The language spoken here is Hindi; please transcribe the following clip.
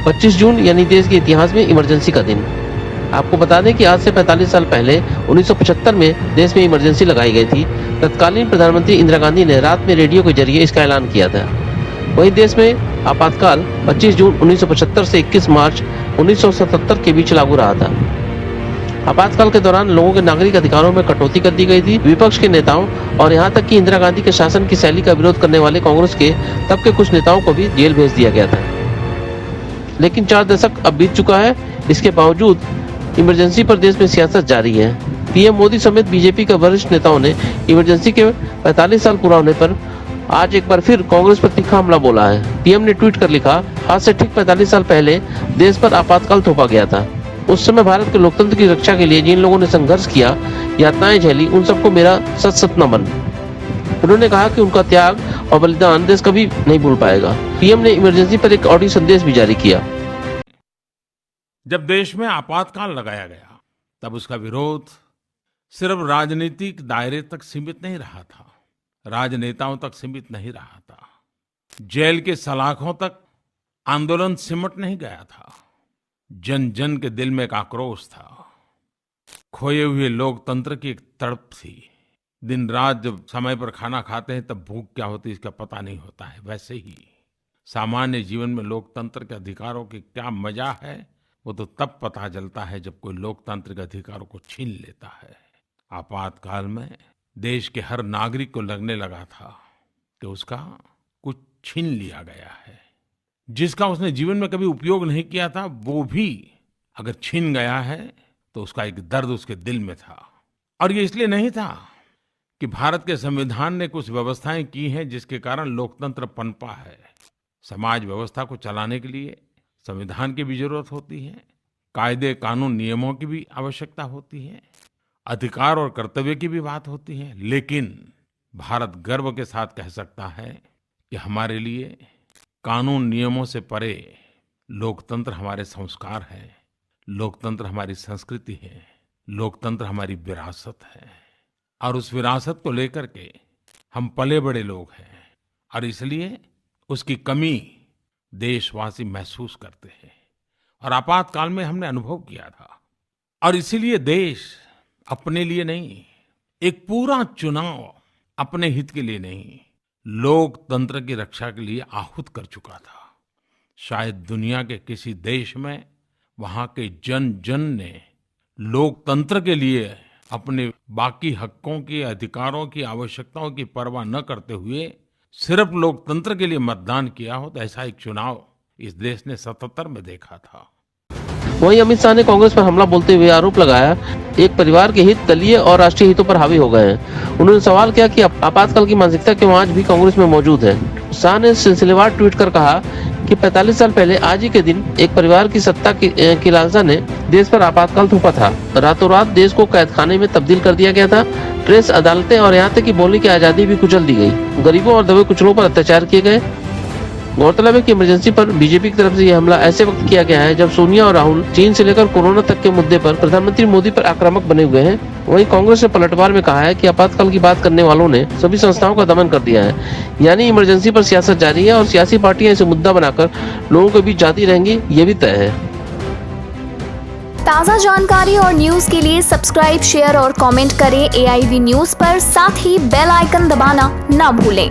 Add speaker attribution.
Speaker 1: 25 जून यानी देश के इतिहास में इमरजेंसी का दिन। आपको बता दें कि आज से 45 साल पहले 1975 में देश में इमरजेंसी लगाई गई थी। तत्कालीन प्रधानमंत्री इंदिरा गांधी ने रात में रेडियो के जरिए इसका ऐलान किया था। वहीं देश में आपातकाल 25 जून 1975 से 21 मार्च 1977 के बीच लागू रहा था। आपातकाल के दौरान लोगों के नागरिक अधिकारों में कटौती कर दी गई थी। विपक्ष के नेताओं और यहां तक कि इंदिरा गांधी के शासन की शैली का विरोध करने वाले कांग्रेस के तब के कुछ नेताओं को भी जेल भेज दिया गया था। लेकिन 4 दशक अब बीत चुका है, इसके बावजूद इमरजेंसी पर देश में सियासत जारी है। पीएम मोदी समेत बीजेपी के वरिष्ठ नेताओं ने इमरजेंसी के 45 साल पूरा होने पर आज एक बार फिर कांग्रेस पर तीखा हमला बोला है। पीएम ने ट्वीट कर लिखा, आज से ठीक 45 साल पहले देश पर आपातकाल थोपा गया था। उस समय भारत के लोकतंत्र की रक्षा के लिए जिन लोगों ने संघर्ष किया, यातनाएं झेली, उन सबको मेरा सत सत नमन। उन्होंने कहा कि उनका त्याग और बलिदान देश कभी नहीं भूल पाएगा। पीएम ने इमरजेंसी पर एक ऑडियो संदेश भी जारी किया।
Speaker 2: जब देश में आपातकाल लगाया गया, तब उसका विरोध सिर्फ राजनीतिक दायरे तक सीमित नहीं रहा था, राजनेताओं तक सीमित नहीं रहा था, जेल के सलाखों तक आंदोलन सिमट नहीं गया था। जन जन के दिल में एक आक्रोश था, खोए हुए लोकतंत्र की एक तड़प थी। दिन रात जब समय पर खाना खाते हैं तब भूख क्या होती है इसका पता नहीं होता है, वैसे ही सामान्य जीवन में लोकतंत्र के अधिकारों की क्या मजा है वो तो तब पता चलता है जब कोई लोकतांत्रिक अधिकारों को छीन लेता है। आपातकाल में देश के हर नागरिक को लगने लगा था कि उसका कुछ छीन लिया गया है। जिसका उसने जीवन में कभी उपयोग नहीं किया था वो भी अगर छीन गया है तो उसका एक दर्द उसके दिल में था। और ये इसलिए नहीं था कि भारत के संविधान ने कुछ व्यवस्थाएं की हैं जिसके कारण लोकतंत्र पनपा है। समाज व्यवस्था को चलाने के लिए संविधान की भी जरूरत होती है, कायदे कानून नियमों की भी आवश्यकता होती है, अधिकार और कर्तव्य की भी बात होती है। लेकिन भारत गर्व के साथ कह सकता है कि हमारे लिए कानून नियमों से परे लोकतंत्र हमारे संस्कार है, लोकतंत्र हमारी संस्कृति है, लोकतंत्र हमारी विरासत है। और उस विरासत को लेकर के हम पले बड़े लोग हैं और इसलिए उसकी कमी देशवासी महसूस करते हैं और आपातकाल में हमने अनुभव किया था। और इसीलिए देश अपने लिए नहीं, एक पूरा चुनाव अपने हित के लिए नहीं, लोकतंत्र की रक्षा के लिए आहूत कर चुका था। शायद दुनिया के किसी देश में वहां के जन जन ने लोकतंत्र के लिए अपने बाकी हकों की, अधिकारों की, आवश्यकताओं की परवाह न करते हुए सिर्फ लोकतंत्र के लिए मतदान किया हो, तो ऐसा एक चुनाव इस देश ने 77 में देखा था।
Speaker 1: वहीं अमित शाह ने कांग्रेस पर हमला बोलते हुए आरोप लगाया, एक परिवार के हित दलीय और राष्ट्रीय हितों पर हावी हो गए हैं। उन्होंने सवाल किया कि आपातकाल की मानसिकता क्यों आज भी कांग्रेस में मौजूद है। शाह ने सिलसिलेवार ट्वीट कर कहा कि 45 साल पहले आज ही के दिन एक परिवार की सत्ता की लालसा ने देश पर आपातकाल थोपा था। रातों रात देश को कैदखाने में तब्दील कर दिया गया था। प्रेस, अदालतें और यहाँ तक कि बोलने की आजादी भी कुचल दी गई। गरीबों और दबे कुचलों पर अत्याचार किए गए। गौरतलब है कि इमरजेंसी पर बीजेपी की तरफ से यह हमला ऐसे वक्त किया गया है जब सोनिया और राहुल चीन से लेकर कोरोना तक के मुद्दे पर प्रधानमंत्री मोदी पर आक्रामक बने हुए हैं। वहीं कांग्रेस ने पलटवार में कहा है कि आपातकाल की बात करने वालों ने सभी संस्थाओं का दमन कर दिया है, यानी इमरजेंसी पर सियासत जारी है और सियासी पार्टियां इसे मुद्दा बनाकर लोगों के बीच जाती रहेंगी, ये भी तय है।
Speaker 3: ताज़ा जानकारी और न्यूज के लिए सब्सक्राइब, शेयर और कमेंट करें AIV न्यूज पर, साथ ही बेल आइकन दबाना ना भूलें।